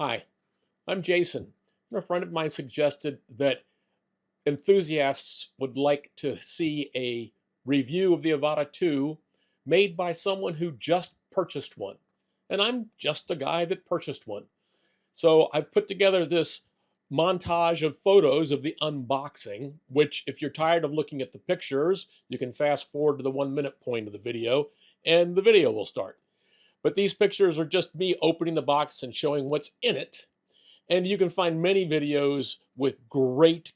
Hi, I'm Jason. A friend of mine suggested that enthusiasts would like to see a review of the Avata 2 made by someone who just purchased one. And I'm just a guy that purchased one. So I've put together this montage of photos of the unboxing, which, if you're tired of looking at the pictures, you can fast forward to the 1 minute point of the video and the video will start. But these pictures are just me opening the box and showing what's in it. And you can find many videos with great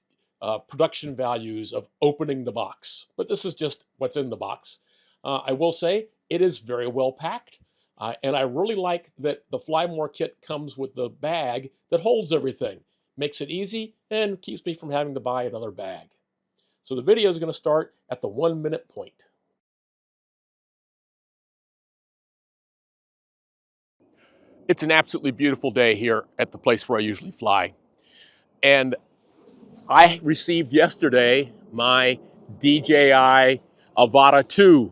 production values of opening the box. But this is just what's in the box. I will say it is very well packed. And I really like that the Fly More kit comes with the bag that holds everything. Makes it easy and keeps me from having to buy another bag. So the video is going to start at the 1 minute point. It's an absolutely beautiful day here at the place where I usually fly. And I received yesterday my DJI AVATA2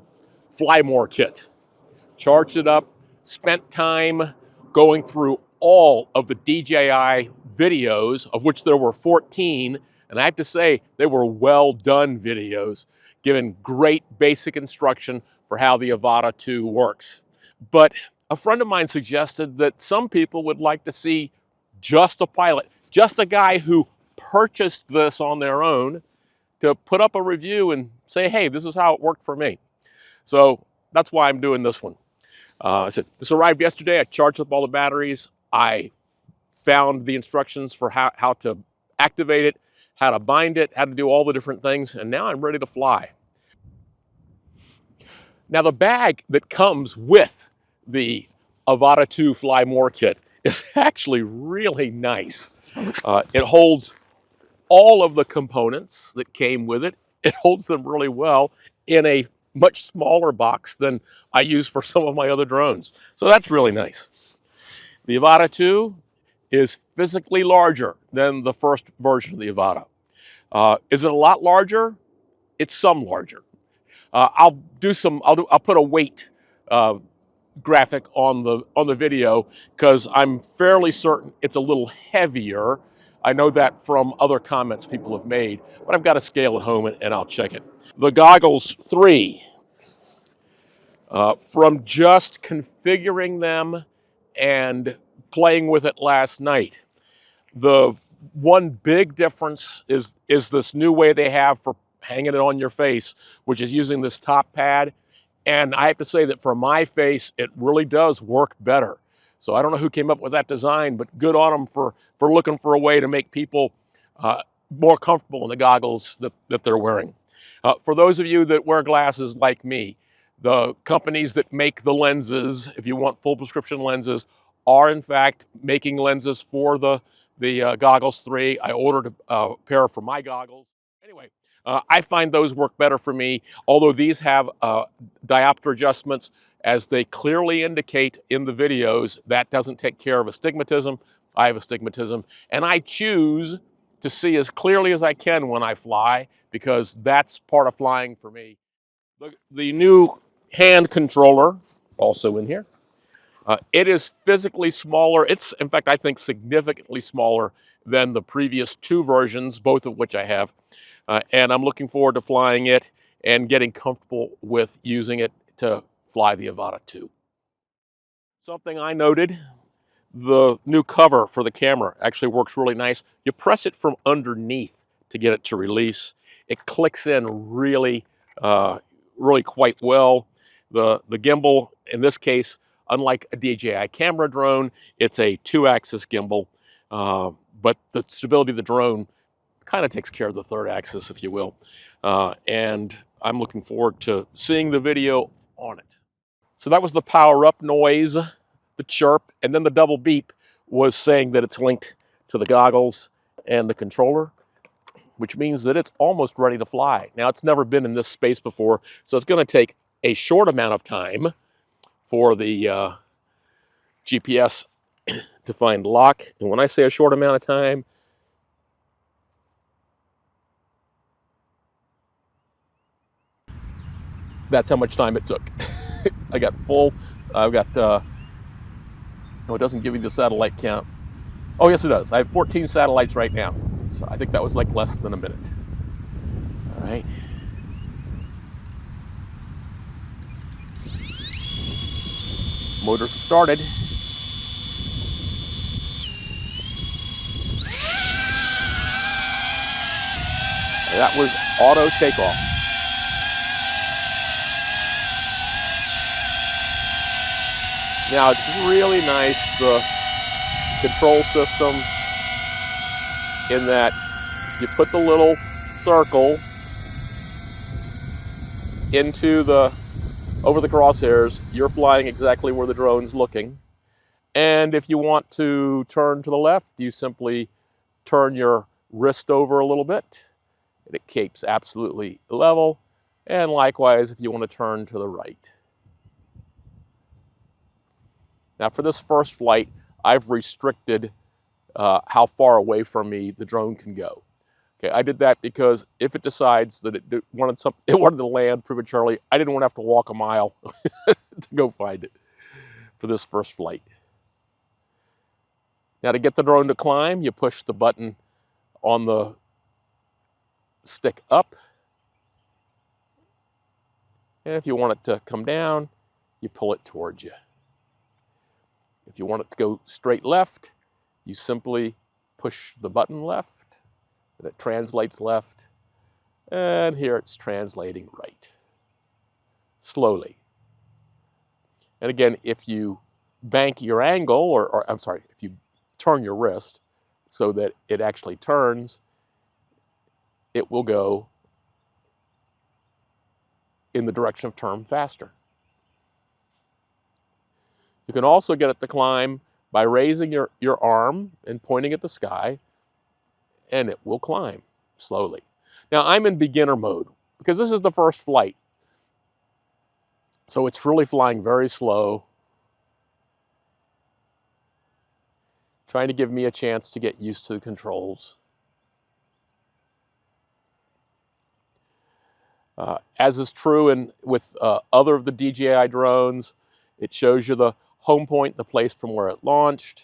Fly More kit. Charged it up, spent time going through all of the DJI videos, of which there were 14, and I have to say they were well done videos, giving great basic instruction for how the Avata 2 works. But a friend of mine suggested that some people would like to see just a pilot, just a guy who purchased this on their own, to put up a review and say, hey, this is how it worked for me. So that's why I'm doing this one. I said, this arrived yesterday. I charged up all the batteries. I found the instructions for how to activate it, how to bind it, how to do all the different things, and now I'm ready to fly. Now the bag that comes with the Avata 2 Fly More kit is actually really nice. It holds all of the components that came with it. It holds them really well in a much smaller box than I use for some of my other drones. So that's really nice. The Avata 2 is physically larger than the first version of the Avata. Is it a lot larger? It's some larger. I'll put a weight graphic on the video because I'm fairly certain it's a little heavier. I know that from other comments people have made, but I've got a scale at home and I'll check it. The Goggles 3, from just configuring them and playing with it last night, the one big difference is this new way they have for hanging it on your face, which is using this top pad. And I have to say that for my face, it really does work better. So I don't know who came up with that design, but good on them for looking for a way to make people more comfortable in the goggles that they're wearing. For those of you that wear glasses like me, the companies that make the lenses, if you want full prescription lenses, are in fact making lenses for the Goggles 3. I ordered a pair for my goggles. Anyway, I find those work better for me, although these have diopter adjustments, as they clearly indicate in the videos. That doesn't take care of astigmatism. I have astigmatism, and I choose to see as clearly as I can when I fly, because that's part of flying for me. The new hand controller, also in here, it is physically smaller. It's, in fact, I think significantly smaller than the previous two versions, both of which I have. And I'm looking forward to flying it and getting comfortable with using it to fly the Avata 2. Something I noted, the new cover for the camera actually works really nice. You press it from underneath to get it to release. It clicks in really, really quite well. The gimbal, in this case, unlike a DJI camera drone, it's a 2-axis gimbal, but the stability of the drone kind of takes care of the 3rd axis, if you will. And I'm looking forward to seeing the video on it. So that was the power up noise, the chirp, and then the double beep was saying that it's linked to the goggles and the controller, which means that it's almost ready to fly. Now, it's never been in this space before, so it's going to take a short amount of time for the GPS to find lock. And when I say a short amount of time, that's how much time it took. I got full. I've got, no, it doesn't give you the satellite count. Oh, yes, it does. I have 14 satellites right now. So I think that was like less than a minute. All right. Motor started. And that was auto takeoff. Now it's really nice, the control system, in that you put the little circle into over the crosshairs, you're flying exactly where the drone's looking. And if you want to turn to the left, you simply turn your wrist over a little bit, and it keeps absolutely level. And likewise, if you want to turn to the right. Now for this first flight, I've restricted how far away from me the drone can go. Okay, I did that because if it decides that it wanted to land prematurely, I didn't want to have to walk a mile to go find it for this first flight. Now to get the drone to climb, you push the button on the stick up. And if you want it to come down, you pull it towards you. If you want it to go straight left, you simply push the button left, and it translates left. And here it's translating right, slowly. And again, if you bank your angle, or I'm sorry, if you turn your wrist so that it actually turns, it will go in the direction of turn faster. You can also get it to climb by raising your arm and pointing at the sky, and it will climb slowly. Now I'm in beginner mode because this is the first flight. So it's really flying very slow, trying to give me a chance to get used to the controls. As is true with other of the DJI drones, it shows you the home point, the place from where it launched.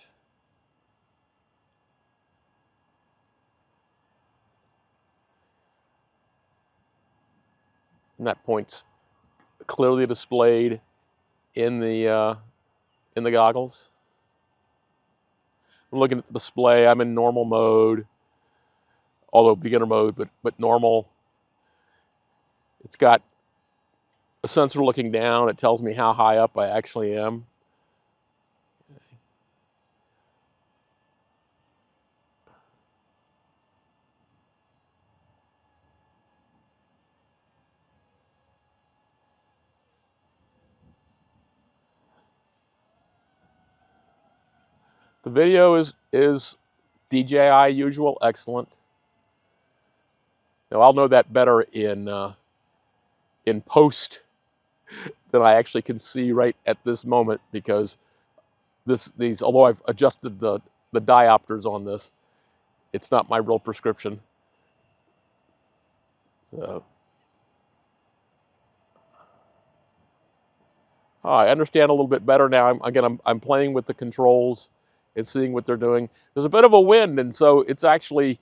And that point's clearly displayed in the goggles. I'm looking at the display. I'm in normal mode, although beginner mode, but normal. It's got a sensor looking down. It tells me how high up I actually am. The video is DJI usual, excellent. Now I'll know that better in post than I actually can see right at this moment, because these although I've adjusted the diopters on this, it's not my real prescription. So I understand a little bit better now. I'm playing with the controls and seeing what they're doing. There's a bit of a wind, and so it's actually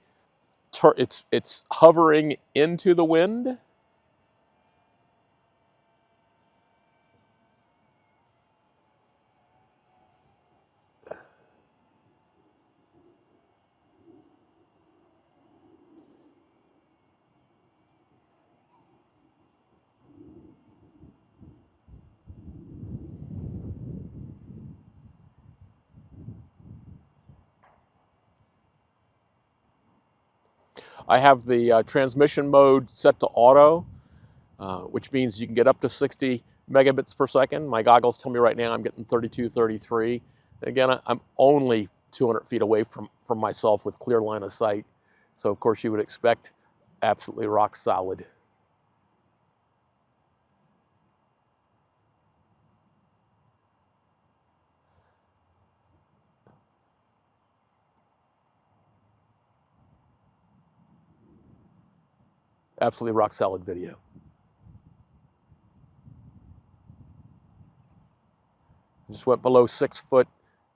it's hovering into the wind. I have the transmission mode set to auto, which means you can get up to 60 megabits per second. My goggles tell me right now I'm getting 32, 33. Again, I'm only 200 feet away from myself with clear line of sight. So of course you would expect absolutely rock solid. Absolutely rock solid video. Just went below 6 foot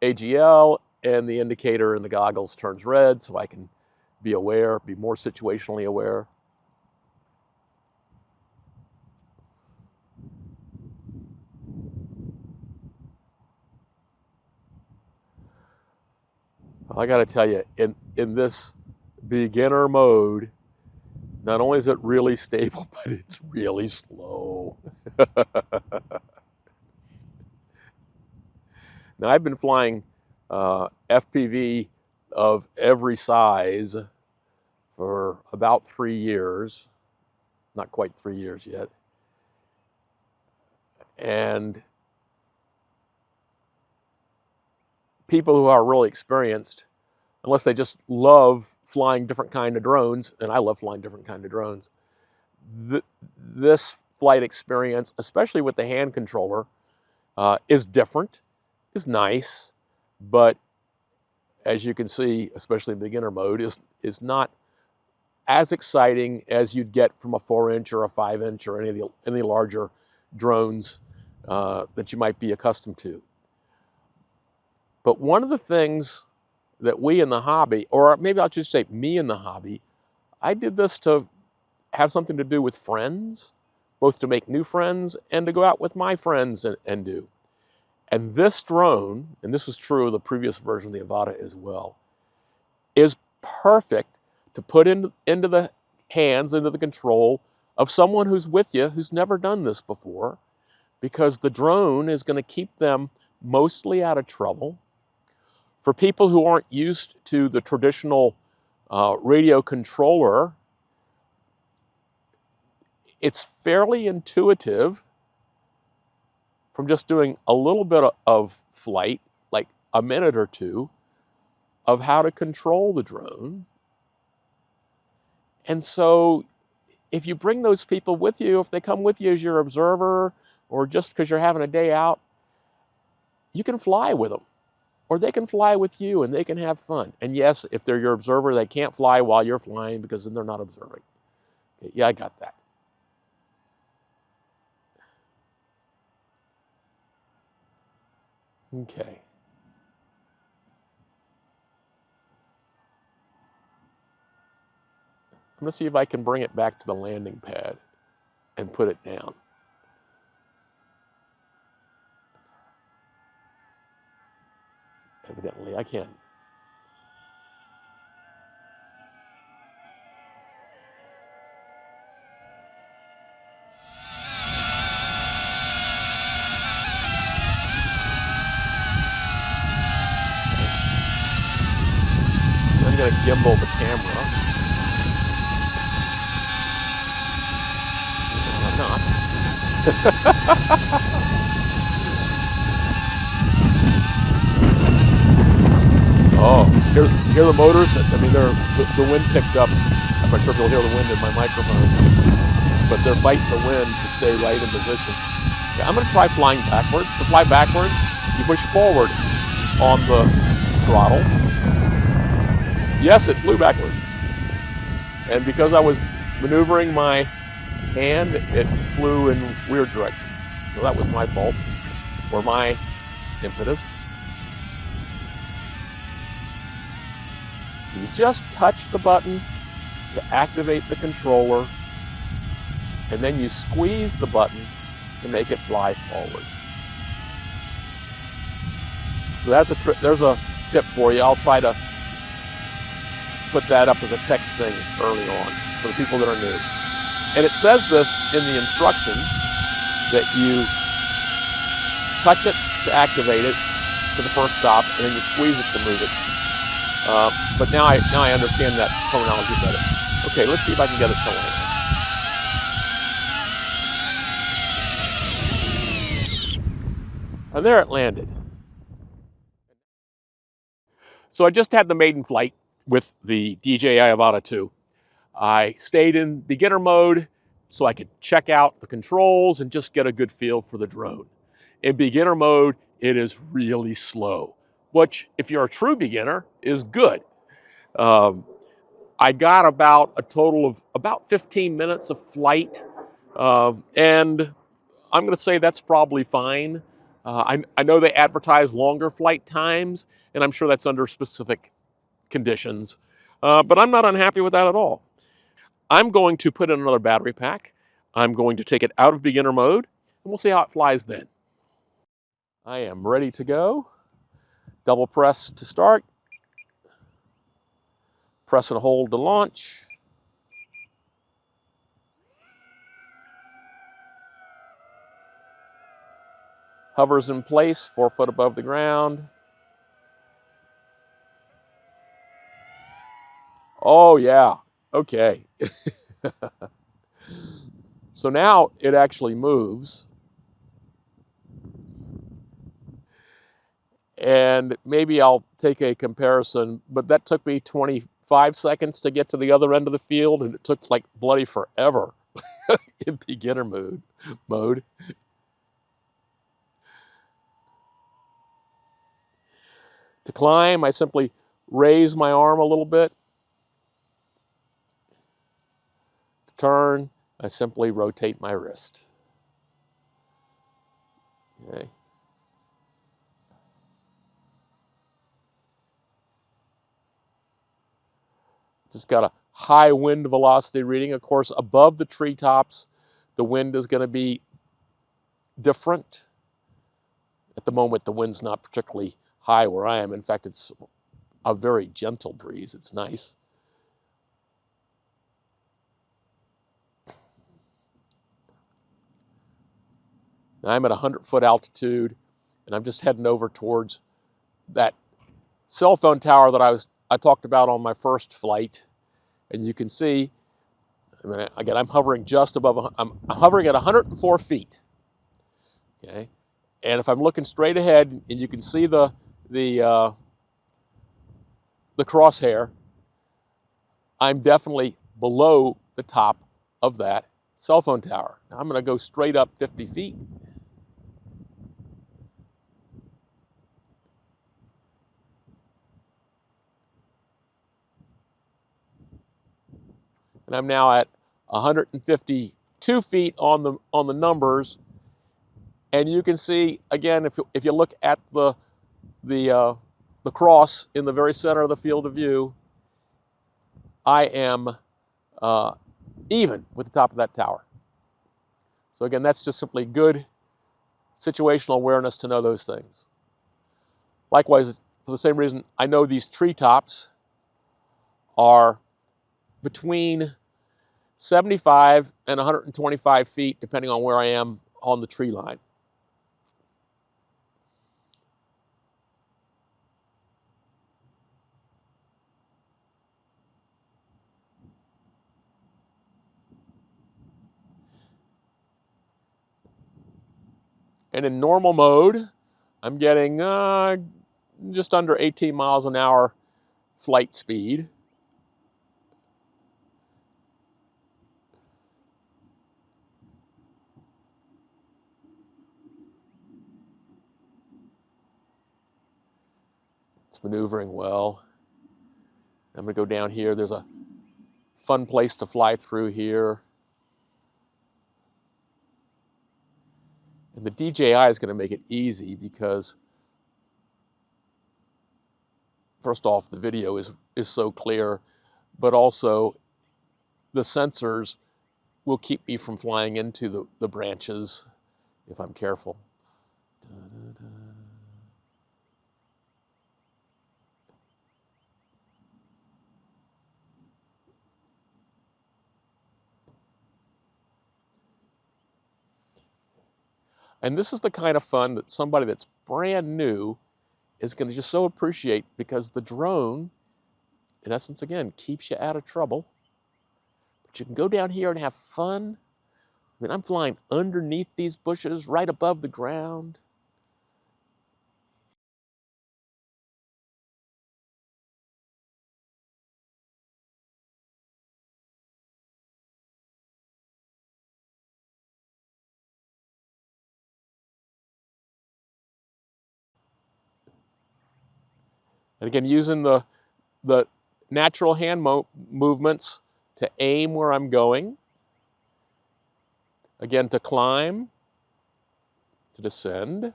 AGL, and the indicator in the goggles turns red so I can be aware, be more situationally aware. I got to tell you, in this beginner mode, not only is it really stable, but it's really slow. Now, I've been flying FPV of every size for about 3 years, not quite 3 years yet. And people who are really experienced, unless they just love flying different kind of drones, and I love flying different kind of drones, this flight experience, especially with the hand controller, is different, is nice, but as you can see, especially in beginner mode, is not as exciting as you'd get from a 4-inch or a 5-inch or any larger drones that you might be accustomed to. But one of the things that we in the hobby, or maybe I'll just say me in the hobby, I did this to have something to do with friends, both to make new friends and to go out with my friends and do. And this drone, and this was true of the previous version of the Avata as well, is perfect to put into the hands, into the control of someone who's with you, who's never done this before, because the drone is going to keep them mostly out of trouble. For people who aren't used to the traditional radio controller, it's fairly intuitive from just doing a little bit of flight, like a minute or two, of how to control the drone. And so if you bring those people with you, if they come with you as your observer, or just because you're having a day out, you can fly with them. Or they can fly with you and they can have fun. And yes, if they're your observer, they can't fly while you're flying because then they're not observing. Okay, yeah, I got that. Okay. I'm going to see if I can bring it back to the landing pad and put it down. Evidently, I can. I'm going to gimbal the camera. I'm not. Oh, hear the motors? I mean, the wind picked up. I'm not sure if you'll hear the wind in my microphone, but they're fighting the wind to stay right in position. Okay, I'm going to try flying backwards. To fly backwards, you push forward on the throttle. Yes, it flew backwards. And because I was maneuvering my hand, it flew in weird directions. So that was my fault, or my impetus. You just touch the button to activate the controller, and then you squeeze the button to make it fly forward. So there's a tip for you. I'll try to put that up as a text thing early on for the people that are new. And it says this in the instructions that you touch it to activate it to the first stop, and then you squeeze it to move it. But now I understand that terminology better. Okay, let's see if I can get it to land. And there it landed. So I just had the maiden flight with the DJI AVATA2. I stayed in beginner mode so I could check out the controls and just get a good feel for the drone. In beginner mode, it is really slow, which, if you're a true beginner, is good. I got about a total of about 15 minutes of flight, and I'm going to say that's probably fine. I know they advertise longer flight times, and I'm sure that's under specific conditions, but I'm not unhappy with that at all. I'm going to put in another battery pack. I'm going to take it out of beginner mode, and we'll see how it flies then. I am ready to go. Double press to start. Press and hold to launch. Hovers in place, 4 foot above the ground. Oh yeah, okay. So now it actually moves. And maybe I'll take a comparison, but that took me 25 seconds to get to the other end of the field, and it took like bloody forever in beginner mode. To climb, I simply raise my arm a little bit. To turn, I simply rotate my wrist. Okay. Just got a high wind velocity reading. Of course, above the treetops, the wind is going to be different. At the moment, the wind's not particularly high where I am. In fact, it's a very gentle breeze. It's nice. Now I'm at 100-foot altitude, and I'm just heading over towards that cell phone tower that I talked about on my first flight. And you can see, again, I'm hovering just above. I'm hovering at 104 feet. Okay, and if I'm looking straight ahead, and you can see the crosshair, I'm definitely below the top of that cell phone tower. Now I'm going to go straight up 50 feet. And I'm now at 152 feet on the numbers. And you can see, again, if you look at the cross in the very center of the field of view, I am even with the top of that tower. So again, that's just simply good situational awareness to know those things. Likewise, for the same reason, I know these treetops are between 75 and 125 feet, depending on where I am on the tree line. And in normal mode, I'm getting just under 18 miles an hour flight speed. It's maneuvering well. I'm going to go down here. There's a fun place to fly through here. And the DJI is going to make it easy because, first off, the video is so clear, but also the sensors will keep me from flying into the branches if I'm careful. And this is the kind of fun that somebody that's brand new is going to just so appreciate, because the drone, in essence, again, keeps you out of trouble. But you can go down here and have fun. I mean, I'm flying underneath these bushes, right above the ground. And again, using the natural hand movements to aim where I'm going. Again, to climb, to descend.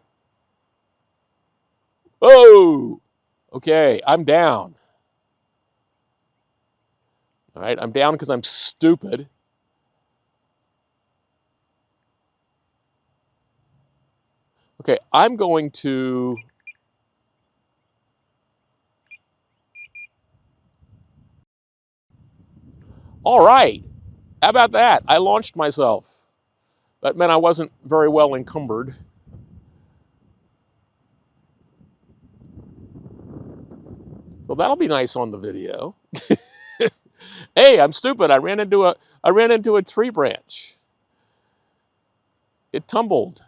Oh, okay, I'm down. All right, I'm down because I'm stupid. Okay, I'm going to... All right, how about that? I launched myself. That meant I wasn't very well encumbered. Well, that'll be nice on the video. Hey, I'm stupid. I ran into a tree branch. It tumbled.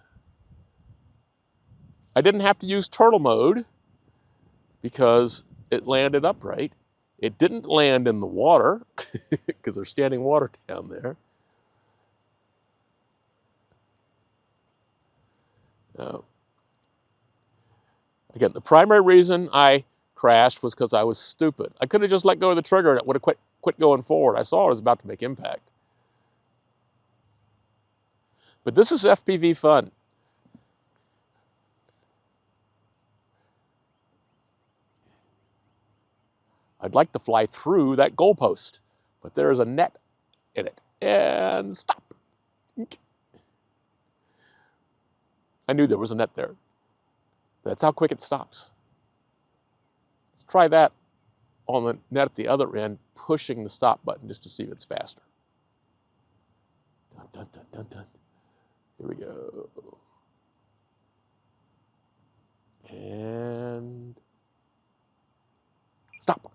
I didn't have to use turtle mode because it landed upright. It didn't land in the water because there's standing water down there. Again, the primary reason I crashed was because I was stupid. I could have just let go of the trigger and it would have quit going forward. I saw it was about to make impact. But this is FPV fun. I'd like to fly through that goalpost, but there is a net in it. And stop. I knew there was a net there. That's how quick it stops. Let's try that on the net at the other end, pushing the stop button just to see if it's faster. Dun, dun, dun, dun, dun. Here we go. And stop.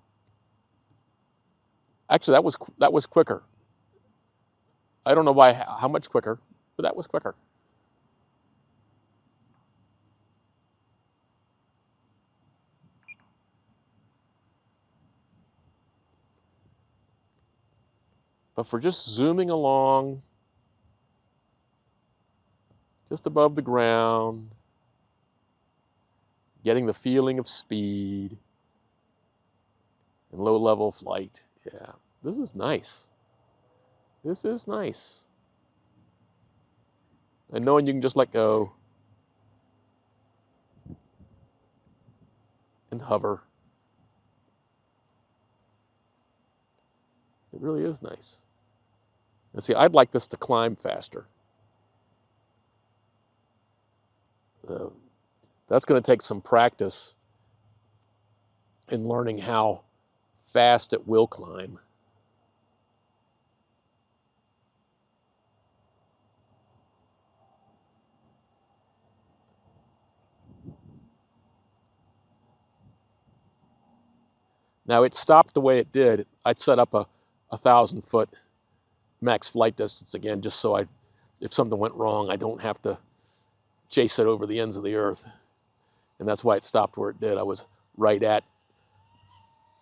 Actually, that was quicker. I don't know how much quicker, but that was quicker. But for just zooming along, just above the ground, getting the feeling of speed and low-level flight, yeah, this is nice. This is nice. And knowing you can just let go and hover. It really is nice. And see, I'd like this to climb faster. That's going to take some practice in learning how fast it will climb. Now it stopped the way it did. I'd set up a 1,000-foot max flight distance again, just so if something went wrong, I don't have to chase it over the ends of the earth. And that's why it stopped where it did. I was right at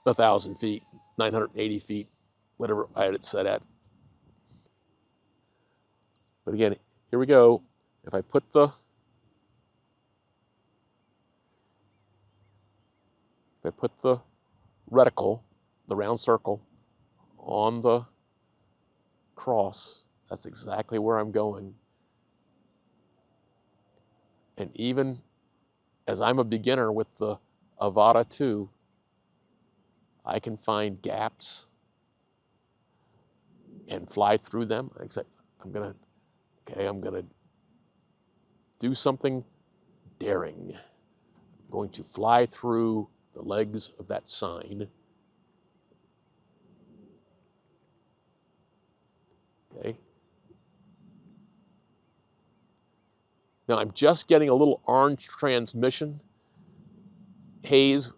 1,000 feet, 980 feet, whatever I had it set at. But again, here we go. If I put the reticle, the round circle, on the cross, that's exactly where I'm going. And even as I'm a beginner with the AVATA2, I can find gaps and fly through them. I'm gonna do something daring. I'm going to fly through the legs of that sign. Okay. Now I'm just getting a little orange transmission haze,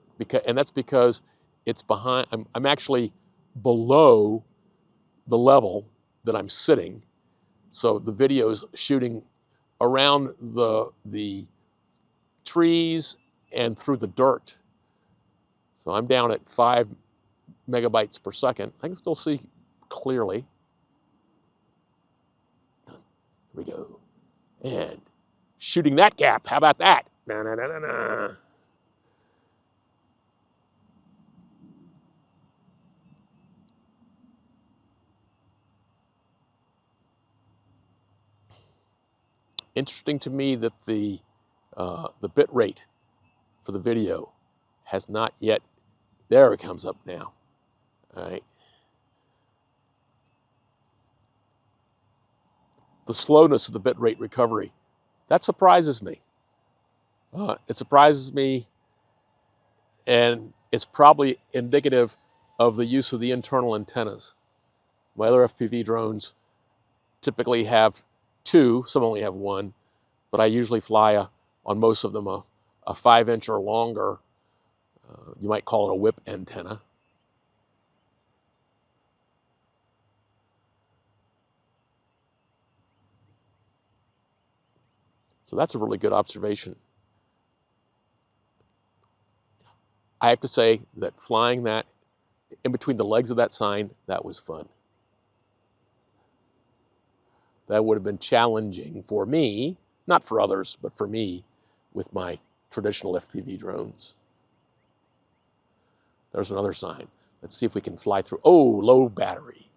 and that's because it's behind. I'm actually below the level that I'm sitting, so the video is shooting around the trees and through the dirt. So I'm down at 5 megabytes per second. I can still see clearly. Here we go. And shooting that gap. How about that? Na, na, na, na, na. Interesting to me that the bit rate for the video has not yet, there it comes up now. All right. The slowness of the bitrate recovery, that surprises me. It surprises me, and it's probably indicative of the use of the internal antennas. My other FPV drones typically have two, some only have one, but I usually fly on most of them a 5-inch or longer, you might call it a whip antenna. So that's a really good observation. I have to say that flying that in between the legs of that sign, that was fun. That would have been challenging for me, not for others, but for me with my traditional FPV drones. There's another sign. Let's see if we can fly through. Oh, low battery.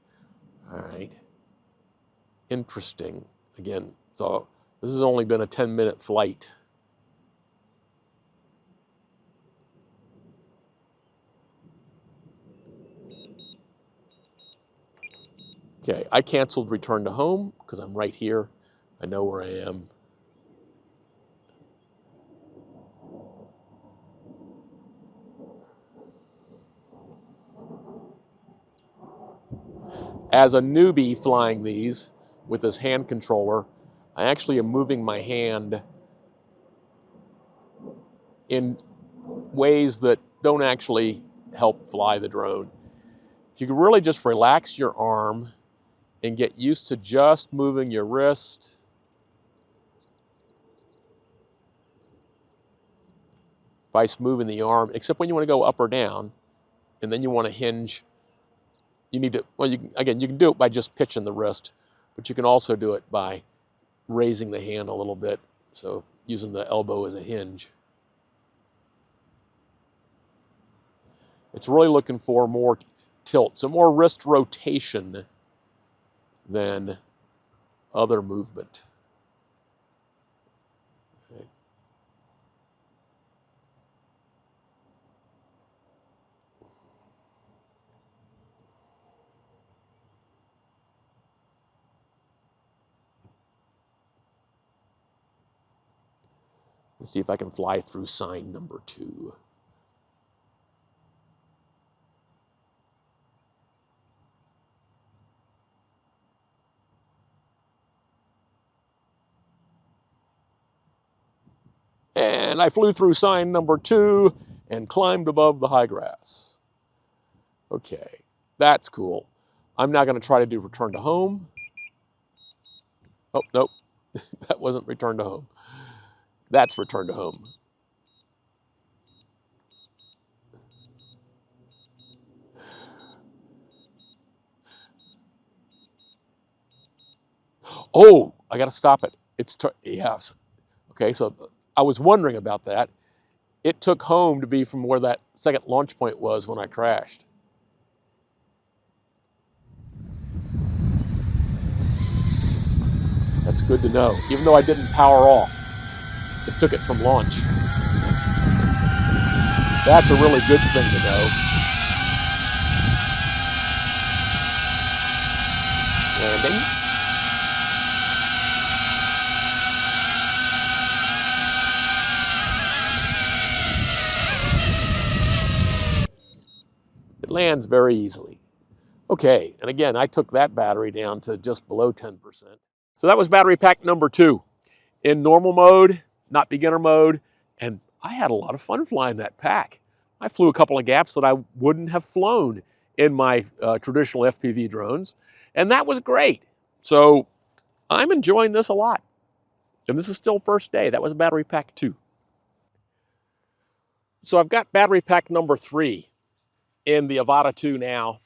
All right. Interesting. Again, so this has only been a 10-minute flight. Okay, I canceled return to home because I'm right here. I know where I am. As a newbie flying these with this hand controller, I actually am moving my hand in ways that don't actually help fly the drone. If you can really just relax your arm and get used to just moving your wrist, vice moving the arm, except when you want to go up or down, and then you want to hinge. You need to, well, you can do it by just pitching the wrist, but you can also do it by raising the hand a little bit, so using the elbow as a hinge. It's really looking for more tilt, so more wrist rotation than other movement. Okay. Let's see if I can fly through sign number 2. And I flew through sign number 2 and climbed above the high grass. Okay, that's cool. I'm now going to try to do return to home. Oh, nope, that wasn't return to home. That's return to home. Oh, I got to stop it. Yes. Okay, so I was wondering about that. It took home to be from where that second launch point was when I crashed. That's good to know. Even though I didn't power off, it took it from launch. That's a really good thing to know. Landing. It lands very easily. Okay, and again, I took that battery down to just below 10%. So that was battery pack number 2. In normal mode, not beginner mode, and I had a lot of fun flying that pack. I flew a couple of gaps that I wouldn't have flown in my traditional FPV drones, and that was great. So I'm enjoying this a lot. And this is still first day. That was battery pack 2. So I've got battery pack number 3 in the AVATA2 now.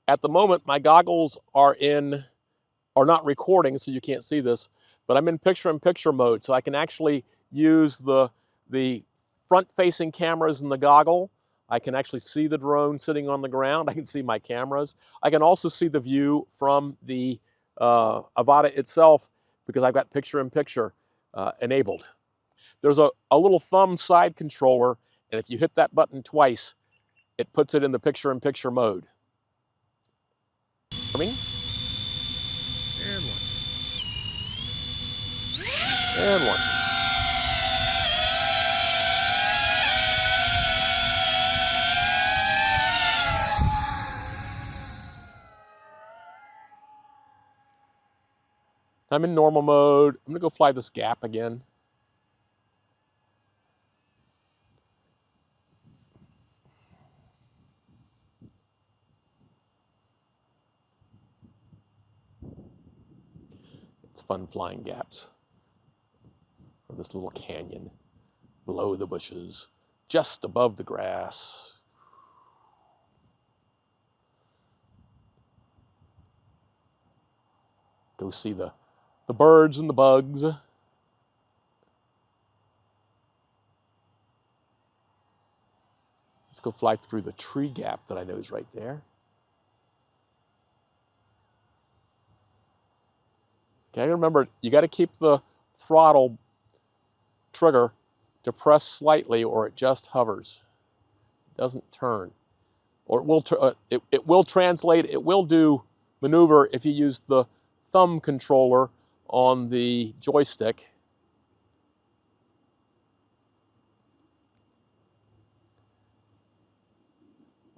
At the moment, my goggles are not recording, so you can't see this, but I'm in picture-in-picture mode, so I can actually use the front-facing cameras in the goggle. I can actually see the drone sitting on the ground. I can see my cameras. I can also see the view from the Avata itself because I've got picture-in-picture enabled. There's a little thumb side controller, and if you hit that button twice, it puts it in the picture-in-picture mode. Coming. And one. And one. I'm in normal mode. I'm gonna go fly this gap again. It's fun flying gaps. Or this little canyon below the bushes, just above the grass. Go see the birds and the bugs. Let's go fly through the tree gap that I know is right there. Okay, remember, you got to keep the throttle trigger depressed slightly or it just hovers. It doesn't turn. Or it will translate, it will do maneuver if you use the thumb controller on the joystick.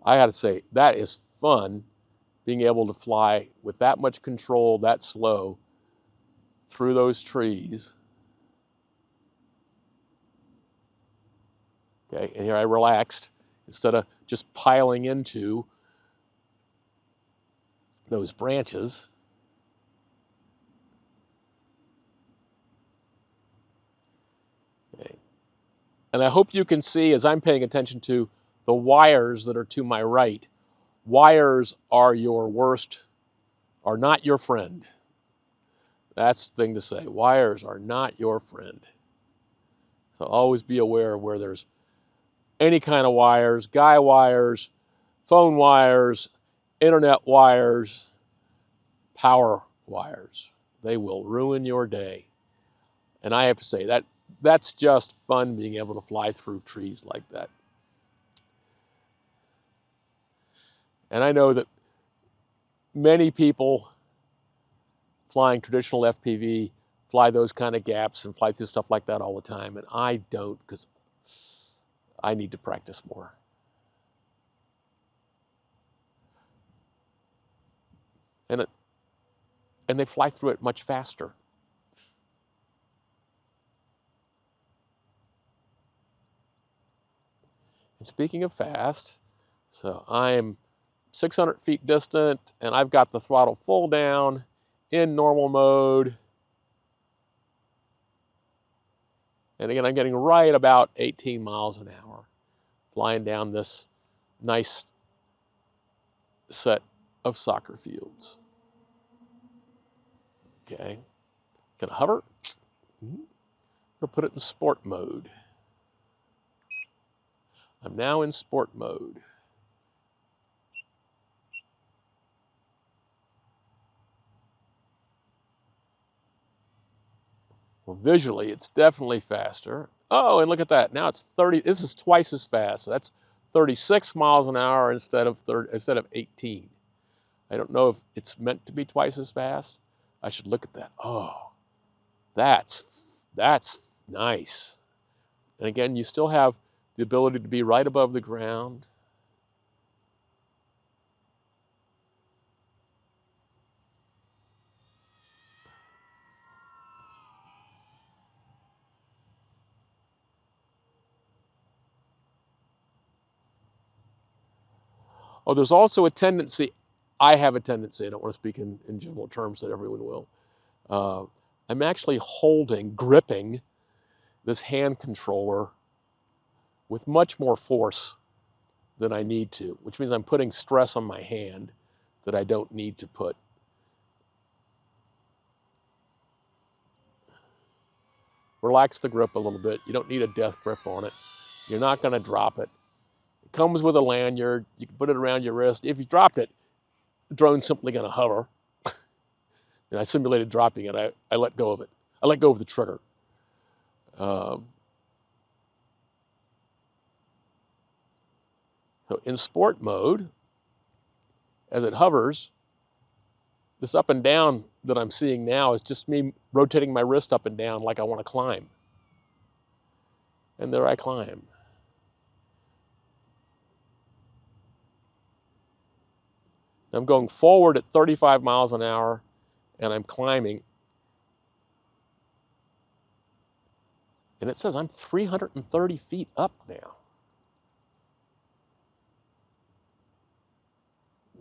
I gotta say, that is fun, being able to fly with that much control, that slow, through those trees. Okay, and here I relaxed instead of just piling into those branches. Okay. And I hope you can see, as I'm paying attention to the wires that are to my right, wires are your worst, are not your friend. That's the thing to say. Wires are not your friend. So always be aware of where there's any kind of wires, guy wires, phone wires, internet wires, power wires. They will ruin your day. And I have to say, that's just fun, being able to fly through trees like that. And I know that many people flying traditional FPV fly those kind of gaps and fly through stuff like that all the time. And I don't, because I need to practice more. And they fly through it much faster. And speaking of fast, so I'm 600 feet distant and I've got the throttle full down in normal mode. And again, I'm getting right about 18 miles an hour, flying down this nice set of soccer fields. Okay, gonna hover. Gonna put it in sport mode. I'm now in sport mode. Well, visually, it's definitely faster. Oh, and look at that. Now it's 30. This is twice as fast. So that's 36 miles an hour instead of 18. I don't know if it's meant to be twice as fast. I should look at that. Oh, that's nice. And again, you still have the ability to be right above the ground. Oh, there's also a tendency, I have a tendency, I don't want to speak in general terms that everyone will. I'm actually gripping this hand controller with much more force than I need to, which means I'm putting stress on my hand that I don't need to put. Relax the grip a little bit. You don't need a death grip on it. You're not going to drop it. It comes with a lanyard. You can put it around your wrist. If you dropped it, the drone's simply going to hover. And I simulated dropping it. I let go of it. I let go of the trigger. So in sport mode, as it hovers, this up and down that I'm seeing now is just me rotating my wrist up and down like I want to climb. And there I climb. I'm going forward at 35 miles an hour, and I'm climbing. And it says I'm 330 feet up now.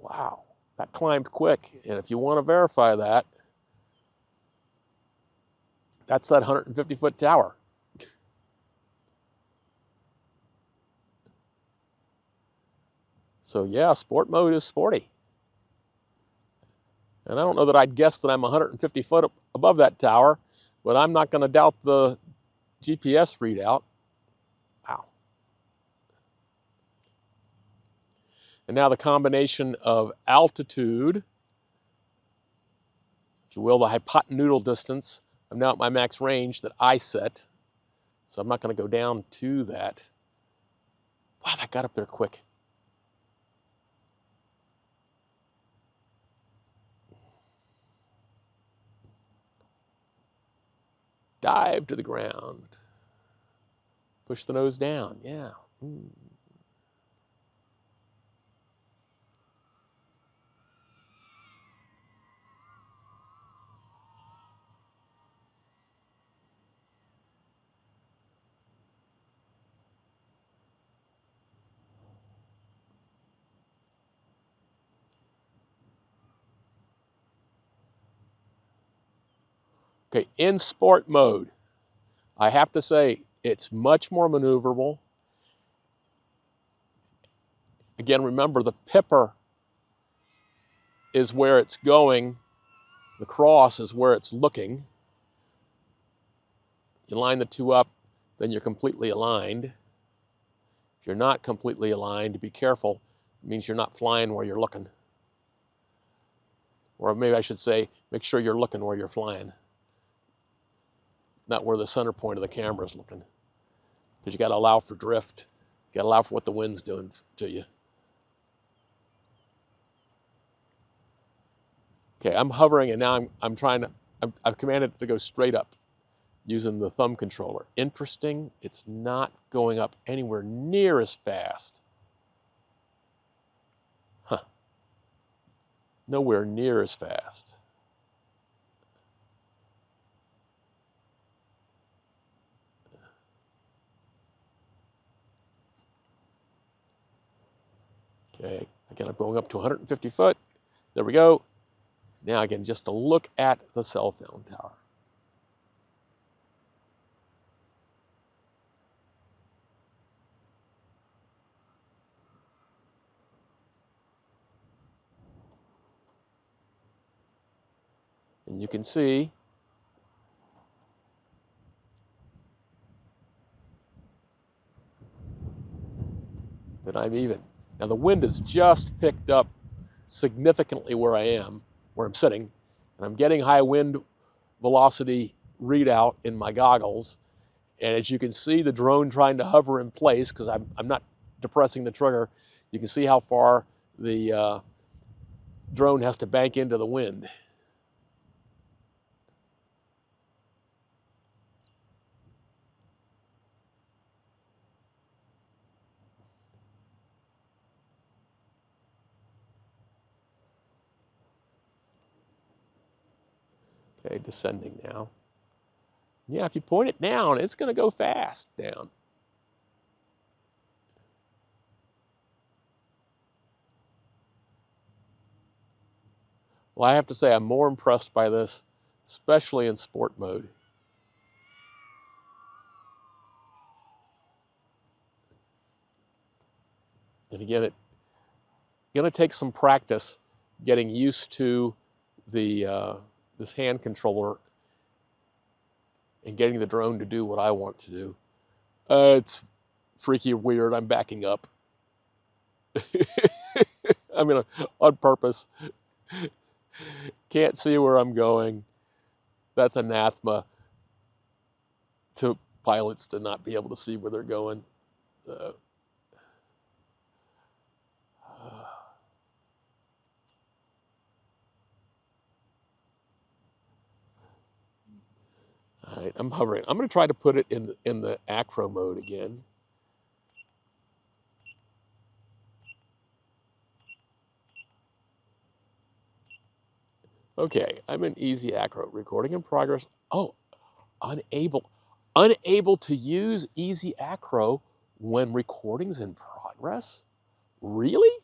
Wow, that climbed quick. And if you want to verify that, that's that 150-foot tower. So yeah, sport mode is sporty. And I don't know that I'd guess that I'm 150 foot above that tower, but I'm not going to doubt the GPS readout. Wow. And now the combination of altitude, if you will, the hypotenudal distance. I'm now at my max range that I set, so I'm not going to go down to that. Wow, that got up there quick. Dive to the ground. Push the nose down, yeah. Okay, in sport mode, I have to say it's much more maneuverable. Again, remember the pipper is where it's going, the cross is where it's looking. You line the two up, then you're completely aligned. If you're not completely aligned, be careful. It means you're not flying where you're looking. Or maybe I should say, make sure you're looking where you're flying, not where the center point of the camera is looking. Because you got to allow for drift. You got to allow for what the wind's doing to you. Okay, I'm hovering, and now I've commanded it to go straight up using the thumb controller. Interesting, it's not going up anywhere near as fast. Huh. Nowhere near as fast. Okay, again, I'm going up to 150 foot. There we go. Now again, just to look at the cell phone tower. And you can see that I'm even. Now the wind has just picked up significantly where I am, where I'm sitting, and I'm getting high wind velocity readout in my goggles. And as you can see, the drone trying to hover in place, because I'm not depressing the trigger, you can see how far the drone has to bank into the wind. Okay, descending now. Yeah, if you point it down, it's going to go fast down. Well, I have to say I'm more impressed by this, especially in sport mode. And again, it's going to take some practice getting used to the this hand controller and getting the drone to do what I want to do. It's freaky weird. I'm backing up. I mean, on purpose. Can't see where I'm going. That's anathema to pilots to not be able to see where they're going. All right, I'm hovering. I'm going to try to put it in the acro mode again. Okay, I'm in easy acro. Recording in progress. Oh, unable to use easy acro when recording's in progress? Really?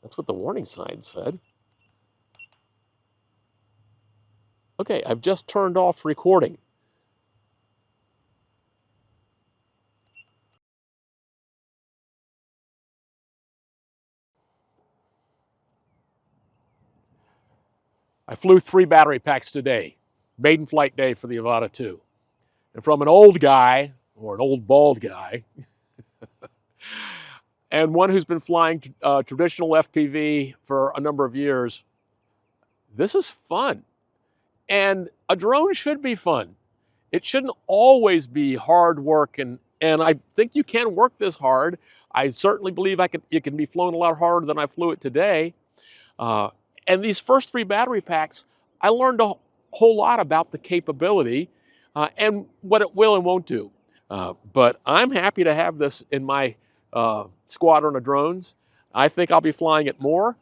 That's what the warning sign said. Okay, I've just turned off recording. I flew 3 battery packs today. Maiden flight day for the AVATA2. And from an old guy, or an old bald guy, and one who's been flying traditional FPV for a number of years, this is fun. And a drone should be fun. It shouldn't always be hard work, and I think you can work this hard. I certainly believe it can be flown a lot harder than I flew it today. And these first 3 battery packs, I learned a whole lot about the capability and what it will and won't do. But I'm happy to have this in my squadron of drones. I think I'll be flying it more.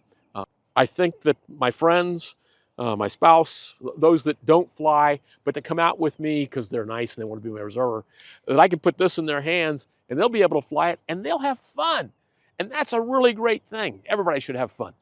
I think that my friends, my spouse, those that don't fly, but that come out with me because they're nice and they want to be my observer, that I can put this in their hands and they'll be able to fly it and they'll have fun. And that's a really great thing. Everybody should have fun.